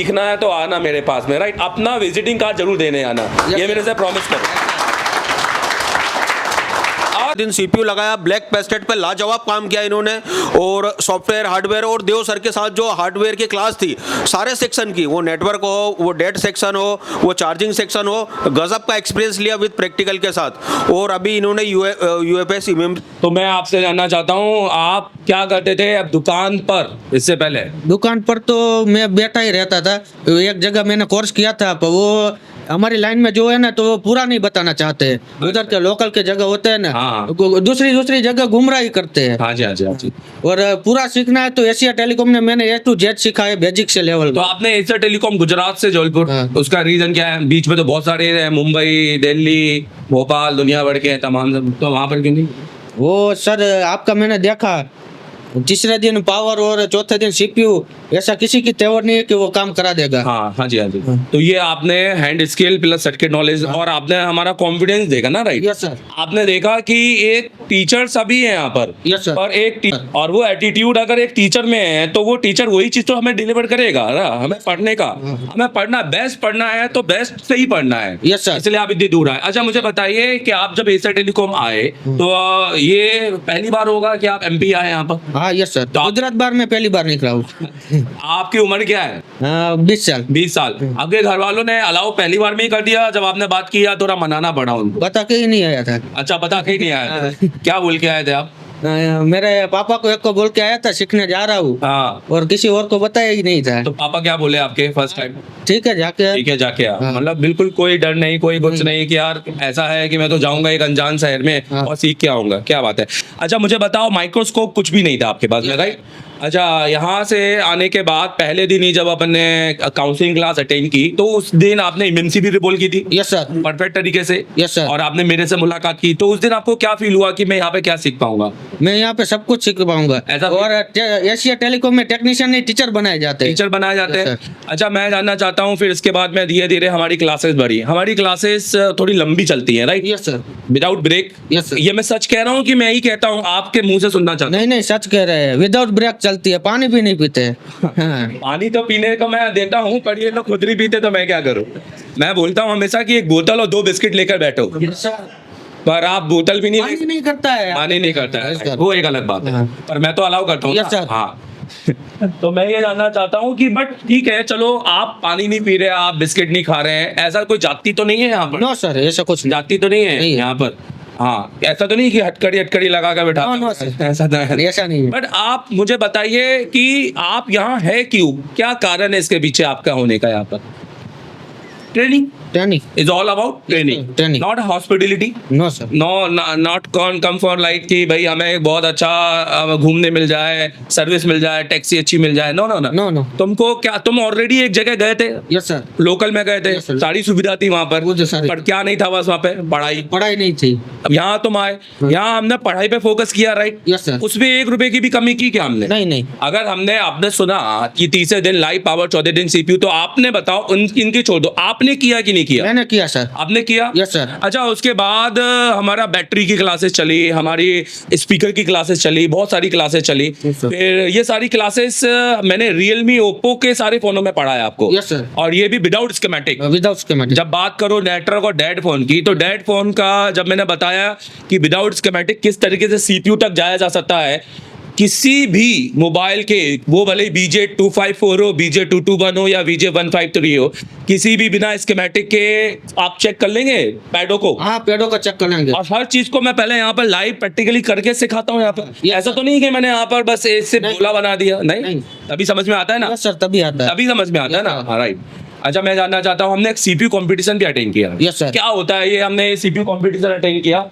सीखना है तो आना मेरे पास में, राइट। अपना विजिटिंग कार्ड जरूर देने आना, ये मेरे से प्रॉमिस करो। दिन सीपीयू लगाया, ब्लैक पेस्टेड पे लाजवाब काम किया इन्होंने, और सॉफ्टवेयर हार्डवेयर, और देव सर के साथ जो हार्डवेयर की क्लास थी सारे सेक्शन की, वो नेटवर्क हो, वो डेट सेक्शन हो, वो चार्जिंग सेक्शन हो, गजब का एक्सपीरियंस लिया विद प्रैक्टिकल के साथ। और अभी इन्होंने यूएफएस तो मैं आपसे जानना चाहता हूँ, आप क्या करते थे अब दुकान पर इससे पहले? दुकान पर तो मैं बैठा ही रहता था। एक जगह मैंने कोर्स किया था, पर वो हमारी लाइन में जो है ना, तो वो पूरा नहीं बताना चाहते। उधर के लोकल के जगह होते हैं ना, हाँ। दूसरी जगह गुमराह ही करते हैं। हाँ जी, हाँ जी, हाँ जी। और पूरा सीखना है तो एशिया टेलीकॉम ने मैंने A to Z सिखा है, बेसिक से लेवल। तो आपने एशिया टेलीकॉम गुजरात से जबलपुर, हाँ। उसका रीजन क्या है? बीच में तो बहुत सारे हैं, मुंबई, दिल्ली, भोपाल, दुनिया भर के हैं तमाम सब, तो वहाँ पर क्यों नहीं? वो सर आपका मैंने देखा, तीसरे दिन पावर और चौथे दिन सीपीयू, ऐसा किसी की तेवर नहीं है कि वो काम करा देगा। हाँ हाँ जी, हाँ जी। तो ये आपने hand skill plus circuit knowledge, और आपने हमारा कॉन्फिडेंस देखा ना, राइट? Yes sir. आपने देखा कि एक टीचर सभी है यहाँ पर, यस सर। और और वो एटीट्यूड अगर एक टीचर में है तो वो टीचर वही चीज तो हमें डिलीवर करेगा ना, हमें पढ़ने का, हमें पढ़ना, बेस्ट पढ़ना है तो बेस्ट से ही पढ़ना है। Yes sir. इसलिए आप इतनी दूर आए। अच्छा मुझे बताइए कि आप जब एशिया टेलीकॉम आए तो ये पहली बार होगा कि आप MP आए यहाँ पर? हाँ यस सर, तो आप- गुजरात बार में पहली बार निकला हूँ। आपकी उम्र क्या है? 20 साल। 20 साल। आपके घर वालों ने अलाउ पहली बार में ही कर दिया? जब आपने बात किया थोड़ा मनाना पड़ा उनको? बता के ही नहीं आया था। अच्छा, बता के ही नहीं आया था। क्या बोल के आए थे आप? मेरे पापा को एक को बोल के आया था सीखने जा रहा हूँ, हाँ। और किसी और को बताया ही नहीं था। तो पापा क्या बोले आपके फर्स्ट टाइम? ठीक है जाके। ठीक है जाके आ। हाँ। मतलब बिल्कुल कोई डर नहीं, कोई कुछ नहीं कि यार ऐसा है कि मैं तो जाऊंगा एक अनजान शहर में हाँ। और सीख के आऊंगा। क्या बात है। अच्छा मुझे बताओ, माइक्रोस्कोप कुछ भी नहीं था आपके पास में, राइट? अच्छा, यहाँ से आने के बाद पहले दिन ही जब अपन ने काउंसलिंग क्लास अटेंड की तो उस दिन आपने एमएनसी भी बोल की थी यस सर। परफेक्ट तरीके से? Yes sir. और आपने मेरे से मुलाकात की, तो उस दिन आपको क्या फील हुआ कि मैं यहाँ पे क्या सीख पाऊंगा? मैं यहाँ पे सब कुछ सीख पाऊंगा। ऐसा- और एशिया टेलीकॉम में टेक्नीशियन नहीं, टीचर बनाए जाते हैं। टीचर बनाए जाते Yes, हैं। अच्छा मैं जानना चाहता हूँ, फिर इसके बाद में धीरे धीरे हमारी क्लासेस बढ़ी। हमारी क्लासेस थोड़ी लंबी चलती है, right? Yes sir. Without break. Yes, sir. ये मैं सच कह रहा हूँ कि मैं ही कहता हूँ? आपके मुंह से सुनना चाहता हूँ। नहीं नहीं, सच कह रहे हैं, विदाउट ब्रेक चलती है, पानी भी नहीं पीते। हाँ। पानी तो पीने का मैं देता हूँ, पर ये लोग खुद नहीं पीते तो मैं क्या करूँ? मैं बोलता हूँ हमेशा कि एक बोतल और 2 बिस्किट लेकर बैठो, यस सर। पर आप बोतल भी नहीं पानी नहीं करता है। पानी नहीं करता Yes, है, sir. वो एक अलग बात है। हाँ। पर मैं तो अलाउ करता हूँ Yes, ना। sir. हाँ। तो मैं ये जानना चाहता हूँ कि बट ठीक है, चलो आप पानी नहीं पी रहे, आप बिस्किट नहीं खा रहे हैं, ऐसा कोई जाति तो नहीं है यहाँ पर? नो सर, ऐसा कुछ नहीं। जाति तो नहीं है नहीं है। यहाँ पर? हाँ, ऐसा तो नहीं कि हटकड़ी लगा कर बैठा? No, no, sir. ऐसा तो है। ऐसा नहीं है। बट आप मुझे बताइए कि आप यहाँ है क्यों? क्या कारण है इसके पीछे आपका होने का यहाँ पर? Training training. Is all about training, Training. Not hospitality. No sir. No, not come for like कि भाई हमें बहुत अच्छा घूमने मिल जाए, सर्विस मिल जाए, टैक्सी अच्छी मिल जाए। No no no no no. तुमको क्या, तुम ऑलरेडी एक जगह गए थे, यस सर। लोकल में गए थे, Yes, sir. सारी सुविधा थी वहां पर, मुझे सारी- पर क्या नहीं था बस वहां पे? पढ़ाई। पढ़ाई नहीं थी। अब यहाँ तुम आए, यहाँ हमने पढ़ाई पे फोकस किया, राइट? Yes, sir. उसमें 1 रुपए की भी कमी की क्या हमने? नहीं नहीं। अगर आपने सुना कि तीसरे दिन लाइव पावर, चौथे दिन सीपीयू, तो आपने बताओ इनकी छोड़ दो, आपने किया कि नहीं किया? मैंने किया सर। आपने किया? Yes sir. अच्छा उसके बाद हमारा बैटरी की क्लासेस चली, हमारी स्पीकर की क्लासेस चली, बहुत सारी क्लासेस चली। Yes, sir. फिर ये सारी क्लासेस मैंने रियलमी, ओप्पो के सारे फोनों में पढ़ा है आपको। Yes, sir. और ये भी विदाउट स्कीमेटिक। Without schematic. जब बात करो नेटवर्क और डेड फोन की, तो डेड फोन का जब मैंने बताया कि विदाउट स्कीमेटिक किस तरीके से सीपीयू तक जाया जा सकता है, किसी भी मोबाइल के, वो भले BJ254 हो, BJ221 हो या BJ153 हो, किसी भी बिना स्कीमेटिक के आप चेक कर लेंगे पैडों को। हाँ, पेड़ों का चेक कर लेंगे। और हर चीज को मैं पहले यहाँ पर लाइव प्रैक्टिकली करके सिखाता हूँ यहाँ पर। ये ऐसा तो नहीं कि मैंने यहाँ पर बस इससे नहीं। बोला बना दिया, नहीं, नहीं। तभी समझ में आता है ना? यस सर, तभी आता है। तभी समझ में आता है ना? हाँ राइट। अच्छा मैं जानना चाहता हूँ, हमने एक सीपीयू कंपटीशन भी अटेंड किया। Yes, sir. क्या होता है ये? हमने सीपीयू कंपटीशन अटेंड किया,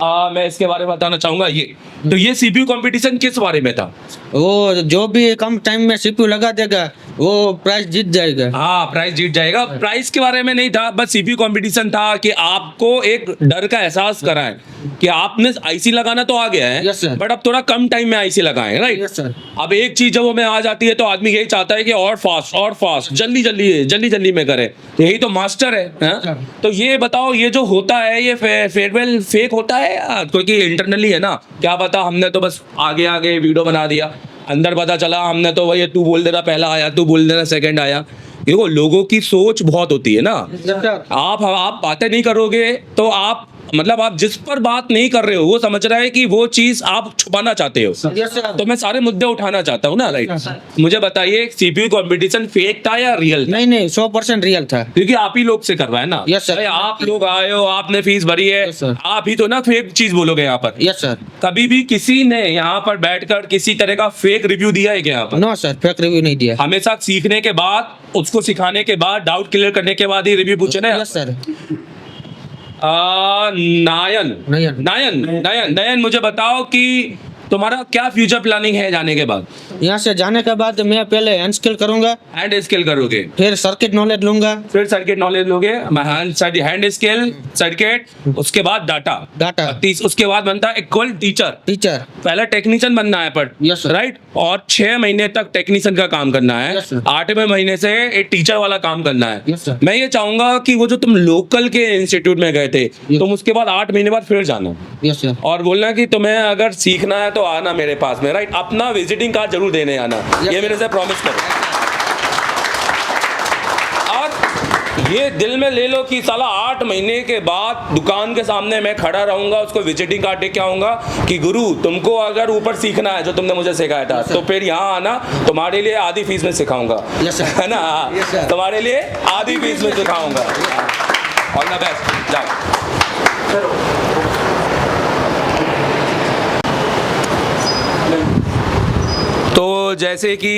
मैं इसके बारे में बताना चाहूंगा। ये सीपीयू कंपटीशन किस बारे में था? वो जो भी कम टाइम में सीपीयू लगा देगा वो प्राइस जीत जाएगा। हाँ, प्राइस जीत जाएगा। प्राइस के बारे में नहीं था, बस सीपीयू कंपटीशन था कि आपको एक डर का एहसास कराएं कि आपने आईसी लगाना तो आ गया है, Yes, sir. बट अब थोड़ा कम टाइम में आईसी लगाएं, राइट? Yes sir. अब एक चीज जब हमें आ जाती है तो आदमी यही चाहता है कि और फास्ट जल्दी में करे, यही तो मास्टर है, हाँ? तो ये बताओ, ये जो होता है ये फेयरवेल फेक होता है यार? क्योंकि इंटरनली है ना, क्या पता, हमने तो बस आगे वीडियो बना दिया, अंदर पता चला हमने तो वही तू बोल देना पहला आया, तू बोल देना सेकंड आया। देखो लोगों की सोच बहुत होती है ना, Yes, sir. आप बातें नहीं करोगे तो आप मतलब आप जिस पर बात नहीं कर रहे हो वो समझ रहा है कि वो चीज आप छुपाना चाहते हो। Yes, sir. तो मैं सारे मुद्दे उठाना चाहता हूँ ना, राइट। Yes, sir. मुझे बताइए सीपीयू कंपटीशन फेक था या रियल था? नहीं 100% रियल था। क्योंकि आप ही लोग से कर रहा है ना। Yes, sir. भाई आप लोग आए हो, आपने फीस भरी है, Yes, sir. आप ही तो ना फेक चीज बोलोगे यहाँ पर। Yes sir. कभी भी किसी ने यहाँ पर बैठकर किसी तरह का फेक रिव्यू दिया है क्या यहाँ पर? नो सर, फेक रिव्यू नहीं दिया। हमेशा सीखने के बाद, उसको सिखाने के बाद, डाउट क्लियर करने के बाद ही रिव्यू पूछे ना। Yes sir. नयन नयन। नयन नयन नयन मुझे बताओ कि तुम्हारा क्या फ्यूचर प्लानिंग है जाने के बाद? यहाँ से जाने के बाद मैं पहले हैंड स्किल करूंगा, हैंड स्किल करोगे, फिर सर्किट नॉलेज लूंगा, फिर सर्किट नॉलेज लोगे, हैंड स्किल, सर्किट, उसके बाद डाटा, डाटा, उसके बाद बनता है इक्वल टीचर। टीचर। पहले टेक्नीशियन बनना है पर Yes, sir. राइट, और 6 महीने तक टेक्नीशियन का काम करना है। Yes, sir. 8वें महीने से एक टीचर वाला काम करना है। Yes, sir. मैं ये चाहूंगा कि वो जो तुम लोकल के इंस्टीट्यूट में गए थे, तुम उसके बाद 8 महीने बाद फिर जाना यस सर। और बोलना कि तुम्हें अगर सीखना है तो आना मेरे पास में, राइट। अपना विजिटिंग कार्ड जरूर देने आना, ये मेरे से प्रॉमिस करो। और ये दिल में ले लो कि साला 8 महीने के बाद दुकान के सामने मैं खड़ा रहूंगा, उसको विजिटिंग कार्ड दे के आऊंगा कि गुरु तुमको अगर ऊपर सीखना है जो तुमने मुझे सिखाया था, तो फिर यहाँ आना, तुम्हारे लिए आधी फीस में सिखाऊंगा। Yes, sir. है ना? Yes, sir. तुम्हारे लिए आधी फीस में सिखाऊंगा। ऑल द बेस्ट, जाओ। तो जैसे कि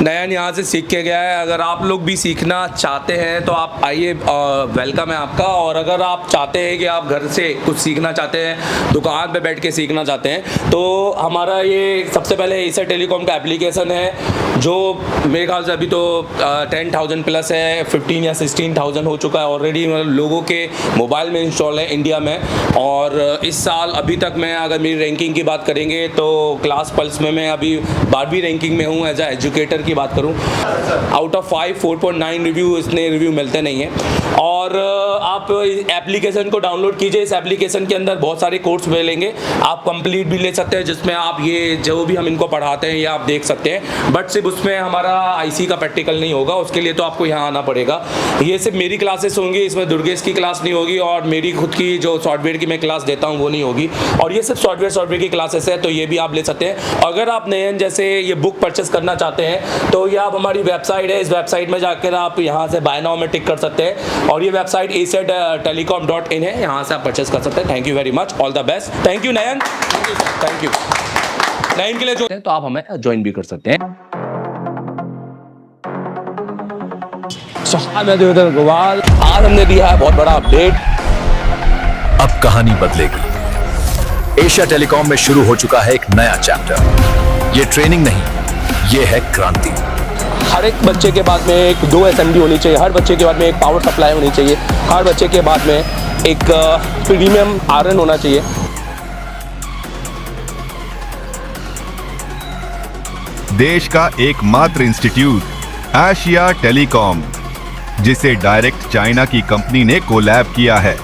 नयन यहाँ से सीख के गया है। अगर आप लोग भी सीखना चाहते हैं तो आप आइए, वेलकम है आपका। और अगर आप चाहते हैं कि आप घर से कुछ सीखना चाहते हैं, दुकान पे बैठ के सीखना चाहते हैं, तो हमारा ये सबसे पहले एसर टेलीकॉम का एप्लीकेशन है जो मेरे ख्याल से अभी तो 10,000 प्लस है, 15 या 16,000 हो चुका है ऑलरेडी, मतलब लोगों के मोबाइल में इंस्टॉल है इंडिया में। और इस साल अभी तक मैं अगर मेरी रैंकिंग की बात करेंगे तो क्लास पल्स में मैं अभी 12वीं रैंकिंग में हूँ। एज ए एजुकेटर की बात करूँ, आउट ऑफ 5 4.9 रिव्यू, इसने रिव्यू मिलते नहीं हैं। और आप एप्लीकेशन को डाउनलोड कीजिए। इस एप्लीकेशन के अंदर बहुत सारे कोर्स मिलेंगे, आप कंप्लीट भी ले सकते हैं, जिसमें आप ये जो भी हम इनको पढ़ाते हैं ये आप देख सकते हैं। बट सिर्फ उसमें हमारा आईसी का प्रैक्टिकल नहीं होगा, उसके लिए तो आपको यहाँ आना पड़ेगा। ये सिर्फ मेरी क्लासेस होंगी, इसमें दुर्गेश की क्लास नहीं होगी, और मेरी खुद की जो सॉफ्टवेयर की मैं क्लास देता हूँ वो नहीं होगी। और ये सिर्फ सॉफ्टवेयर की क्लासेस है, तो ये भी आप ले सकते हैं। अगर आप नयन जैसे ये बुक परचेस करना चाहते हैं तो ये आप हमारी वेबसाइट है, इस वेबसाइट में जाकर आप यहाँ से बाय नाउ में टिक कर सकते हैं। और ये वेबसाइट asettelecom.in है, यहाँ से आप परचेस कर सकते हैं। Thank you very much, all the best. Thank you Nayan, thank you. Nayan के लिए जो तो आप हमें ज्वाइन भी कर सकते हैं। मैं देवेंद्र गोवाल, आज हमने दिया है बहुत बड़ा अपडेट। अब कहानी बदलेगी। एशिया टेलीकॉम में शुरू हो चुका है एक नया चैप्टर। ये ट्रेनिंग नहीं, ये है क्रांति। हर एक बच्चे के बाद में एक 2 SMD होनी चाहिए, हर बच्चे के बाद में एक पावर सप्लाई होनी चाहिए, हर बच्चे के बाद में एक प्रीमियम आयरन होना चाहिए। देश का एकमात्र इंस्टीट्यूट एशिया टेलीकॉम, जिसे डायरेक्ट चाइना की कंपनी ने कोलैब किया है।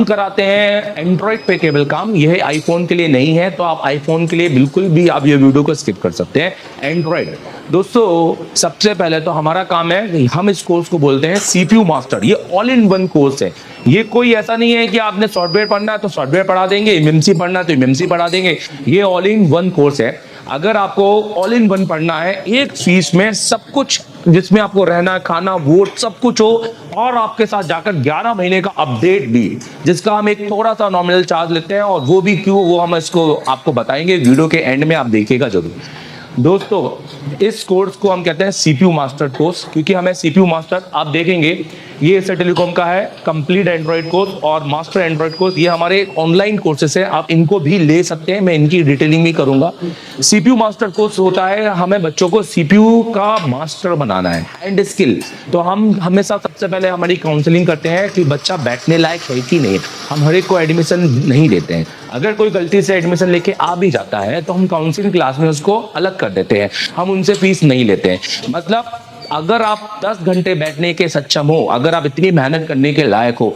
कराते हैं एंड्रॉइड पे केबल काम, यह आईफोन के लिए नहीं है, तो आप आईफोन के लिए बिल्कुल भी आप ये वीडियो को स्किप कर सकते हैं। एंड्रॉइड दोस्तों, सबसे पहले तो हमारा काम है, हम इस कोर्स को बोलते हैं CPU मास्टर। ये ऑल इन वन कोर्स है। ये कोई ऐसा नहीं है कि आपने सॉफ्टवेयर पढ़ना है तो सॉफ्टवेयर पढ़ा देंगे, MMC पढ़ना है तो MMC पढ़ा देंगे। ये ऑल इन वन कोर्स है। अगर आपको ऑल इन वन पढ़ना है, एक फीस में सब कुछ, जिसमें आपको रहना, खाना, वोट सब कुछ हो, और आपके साथ जाकर 11 महीने का अपडेट भी, जिसका हम एक थोड़ा सा नॉमिनल चार्ज लेते हैं, और वो भी क्यों, वो हम इसको आपको बताएंगे वीडियो के एंड में, आप देखिएगा जरूर। दोस्तों, इस कोर्स को हम कहते हैं CPU मास्टर कोर्स, क्योंकि हमें CPU मास्टर, आप देखेंगे ये एसर टेलीकॉम का है कंप्लीट एंड्रॉइड कोर्स और मास्टर एंड्रॉइड कोर्स। ये हमारे ऑनलाइन कोर्सेस है, आप इनको भी ले सकते हैं, मैं इनकी डिटेलिंग भी करूंगा। CPU मास्टर कोर्स होता है, हमें बच्चों को CPU का मास्टर बनाना है, हैंड स्किल। तो हम हमेशा सबसे पहले हमारी काउंसलिंग करते हैं कि बच्चा बैठने लायक है कि नहीं। हम हर एक को एडमिशन नहीं देते हैं, अगर कोई गलती से एडमिशन लेके आ भी जाता है तो हम काउंसलिंग क्लास में उसको अलग कर देते हैं, हम उनसे फीस नहीं लेते हैं। मतलब अगर आप 10 घंटे बैठने के सक्षम हो, अगर आप इतनी मेहनत करने के लायक हो,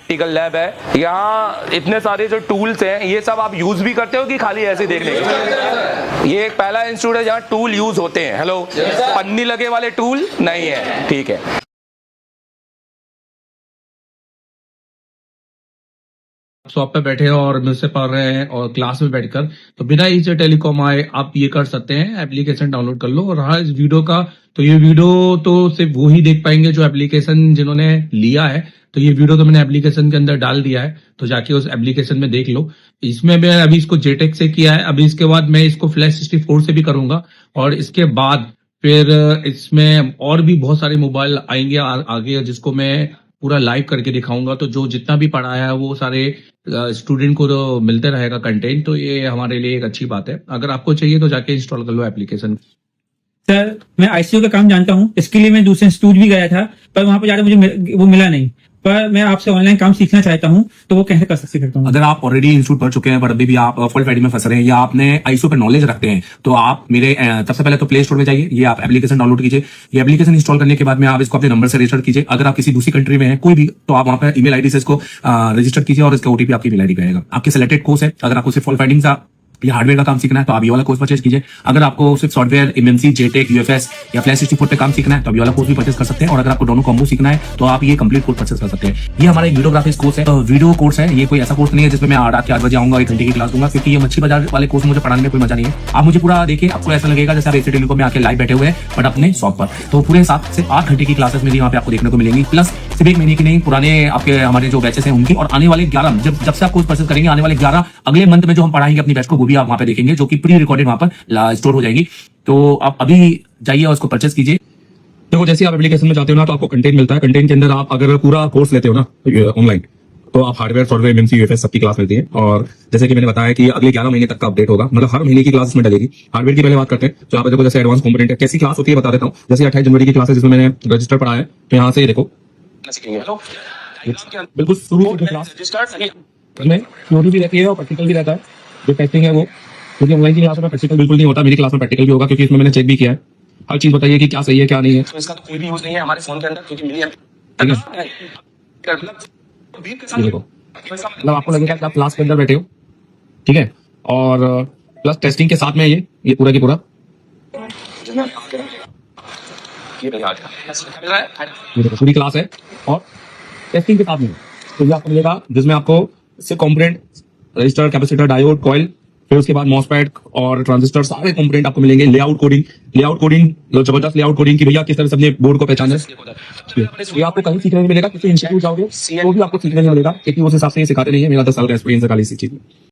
प्रैक्टिकल लैब है। यहाँ इतने सारे जो टूल्स हैं ये सब आप यूज भी करते हो कि खाली ऐसे देखने के? ये एक पहला इंस्टीट्यूट है जहाँ टूल यूज होते हैं। हेलो, पन्नी लगे वाले टूल नहीं है, ठीक है। शॉप पे बैठे हैं और मुझसे पढ़ रहे हैं और क्लास में बैठकर, तो बिना एशिया टेलीकॉम आए आप ये कर सकते हैं। एप्लीकेशन डाउनलोड कर लो। और रहा इस वीडियो का, तो ये वीडियो तो सिर्फ वो ही देख पाएंगे जो एप्लीकेशन जिन्होंने लिया है। तो ये वीडियो तो मैंने एप्लीकेशन के अंदर डाल दिया है, तो जाके उस एप्लीकेशन में देख लो। इसमें मैं अभी इसको जेटेक से किया है, अभी इसके बाद मैं इसको फ्लैश 64 से भी करूंगा। और इसके बाद फिर इसमें और भी बहुत सारे मोबाइल आएंगे आगे, जिसको मैं पूरा लाइव करके दिखाऊंगा। तो जो जितना भी पढ़ाया है वो सारे स्टूडेंट को तो मिलते रहेगा कंटेंट, तो ये हमारे लिए एक अच्छी बात है। अगर आपको चाहिए तो जाके इंस्टॉल कर लो एप्लीकेशन। सर मैं आईसीयू का काम जानता हूँ, इसके लिए मैं दूसरे इंस्टीट्यूट भी गया था, पर वहां पर जाकर मुझे वो मिला नहीं। पर मैं आपसे ऑनलाइन काम सीखना चाहता हूँ, तो वो कैसे कर सकता हूँ? अगर आप ऑलरेडी इंस्टीट्यूट पढ़ चुके हैं पर अभी भी आप फुल फ्लैट में फंस रहे हैं या आपने आईसीयू पे नॉलेज रखते हैं, तो आप मेरे सबसे पहले तो प्ले स्टोर में जाइए, ये आप एप्लीकेशन डाउनलोड कीजिए। ये एप्लीकेशन इंस्टॉल करने के बाद में आप इसको अपने नंबर से रजिस्टर कीजिए। अगर आप किसी दूसरी कंट्री में हैं कोई भी, तो आप वहां पर ईमेल आईडी से इसको रजिस्टर कीजिए और इसका ओटीपी आपकी ईमेल आईडी पे आएगा। आपके सिलेक्टेड कोर्स है, अगर आपको सिर्फ फुल फाइटिंग का या हार्डवेयर का काम सीखना है तो आप ये वाला कोर्स परचेज कीजिए। अगर आपको सिर्फ सॉफ्टवेयर, एमएनसी, जेटेक, यूएफएस या फ्लैश 64 पे काम सीखना है तो आप ये वाला कोर्स भी परचेज कर सकते हैं। और अगर आपको दोनों कॉम्बो सीखना है तो आप ये कंप्लीट कोर्स परचेज कर सकते हैं। ये हमारा एक वीडियोग्राफिक्स कोर्स है, तो वीडियो कोर्स है। ये कोई ऐसा कोर्स नहीं है जिसमें मैं रात के 8 बजे आऊंगा 1 घंटे की क्लास दूंगा, क्योंकि ये मच्छी बाजार वाले कोर्स मुझे पढ़ाने में कोई मजा नहीं है। आप मुझे पूरा देखिए, आपको ऐसा लगेगा जैसे आप एशिया टेलीकॉम में आके लाइव बैठे हुए हैं, बट अपने शॉप पर। तो पूरे 7 से 8 घंटे की क्लासेस मेरी वहाँ पे आपको देखने को मिलेंगी, प्लस सिर्फ 1 महीने की नहीं, पुराने आपके हमारे जो बैचेस हैं उनकी, और आने वाले 11 जब से आप कोर्स परचेज करेंगे, आने वाले 11 अगले मंथ में जो हम पढ़ाएंगे अपनी बैच को, वो भी आप वहाँ पे देखेंगे, जो कि प्री रिकॉर्डेड वहां पर स्टोर हो जाएगी। तो आप अभी जाइए और उसको परचेज कीजिए। देखो, जैसे आप एप्लीकेशन में जाते हो ना, तो आपको कंटेंट मिलता है। कंटेंट के अंदर आप अगर पूरा कोर्स लेते हो ना ऑनलाइन, तो आप हार्डवेयर, सॉफ्टवेयर, एमएनसी, यूएफएस सबकी क्लास मिलती है। और जैसे कि मैंने बताया कि अगले 11 महीने तक का अपडेट होगा, मतलब हर महीने की क्लास में डलेगी। हार्डवेयर की पहले बात करते हैं, तो आप देखो जैसे एडवांस कंपोनेंट है, कैसी क्लास होती है बता देता हूँ। जैसे 28 जनवरी की क्लास है जिसमें मैंने रजिस्टर पढ़ाया है, तो यहाँ से ये देखो बिल्कुल शुरू से क्लास में थ्योरी भी रहती है और प्रैक्टिकल भी रहता है। जो टेस्टिंग है वो, क्योंकि ऑनलाइन की क्लास में प्रैक्टिकल बिल्कुल नहीं होता, मेरी क्लास में प्रैक्टिकल भी होगा, क्योंकि इसमें मैंने चेक भी किया है। हर चीज बताइए कि क्या सही है क्या नहीं है। तो इसका तो कोई भी यूज नहीं है हमारे फोन के अंदर, क्योंकि मिली ठीक है, ये देखो, मतलब आपको लगेगा कि आप क्लास के अंदर बैठे हो, ठीक है। और प्लस टेस्टिंग के साथ में ये पूरा की पूरा ये देखो पूरी क्लास है और टेस्टिंग के साथ में तो ये आपको मिलेगा, जिसमें आपको सिर्फ component, register, capacitor, diode, coil, फिर उसके बाद मॉसफेट और ट्रांजिस्टर, सारे कंपोनेंट आपको मिलेंगे। लेआउट कोडिंग जबरदस्त लेआउट कोडिंग की भैया किस तरह से अपने बोर्ड को पहचाने, ये आपको कहीं सीखने नहीं मिलेगा। किसी इंस्टीट्यूट जाओगे तो भी आपको सीखने नहीं मिलेगा, क्योंकि उस हिसाब से ये सिखाते नहीं है। मेरा 10 साल का एक्सपीरियंस है खाली इसी चीज में।